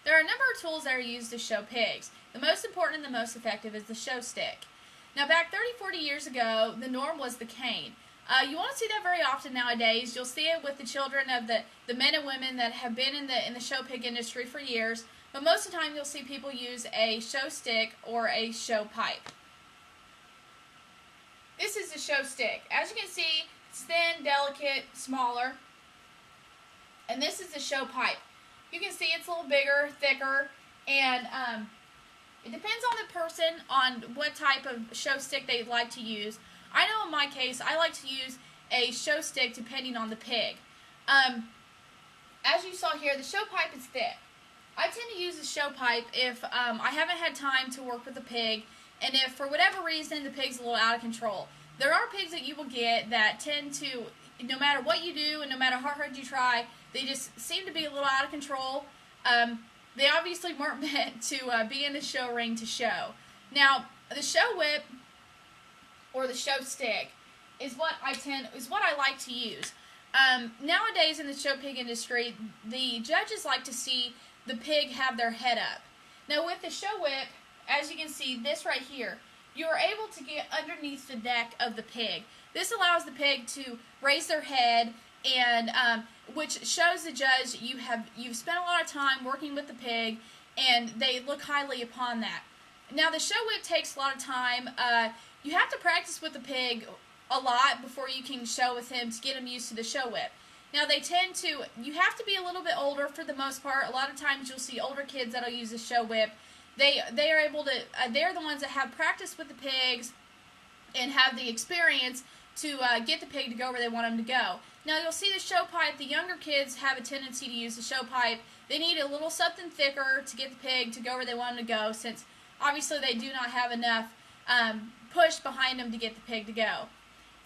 There are a number of tools that are used to show pigs. The most important and the most effective is the show stick. Now back 30-40 years ago, the norm was the cane. You won't see that very often nowadays. You'll see it with the children of the men and women that have been in the show pig industry for years, but most of the time you'll see people use a show stick or a show pipe. This is the show stick. As you can see, it's thin, delicate, smaller, and this is the show pipe. You can see it's a little bigger, thicker, and it depends on the person on what type of show stick they like to use. I know in my case, I like to use a show stick depending on the pig. As you saw here, the show pipe is thick. I tend to use the show pipe if I haven't had time to work with the pig, and if for whatever reason the pig's a little out of control. There are pigs that you will get that tend to, no matter what you do and no matter how hard you try, they just seem to be a little out of control. They obviously weren't meant to be in the show ring to show. Now, the show whip or the show stick is what I like to use. Nowadays in the show pig industry, the judges like to see the pig have their head up. Now with the show whip, as you can see, this right here, you are able to get underneath the neck of the pig. This allows the pig to raise their head, and which shows the judge you've spent a lot of time working with the pig, and they look highly upon that. Now the show whip takes a lot of time. You have to practice with the pig a lot before you can show with him to get him used to the show whip. Now you have to be a little bit older for the most part. A lot of times you'll see older kids that'll use the show whip. They are able to, they're the ones that have practice with the pigs and have the experience to get the pig to go where they want him to go. Now you'll see the show pipe, the younger kids have a tendency to use the show pipe. They need a little something thicker to get the pig to go where they want him to go, since obviously they do not have enough push behind them to get the pig to go.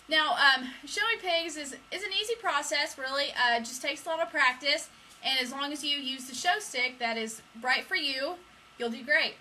Now, showing pigs is an easy process, really. It just takes a lot of practice, and as long as you use the show stick that is right for you, you'll do great.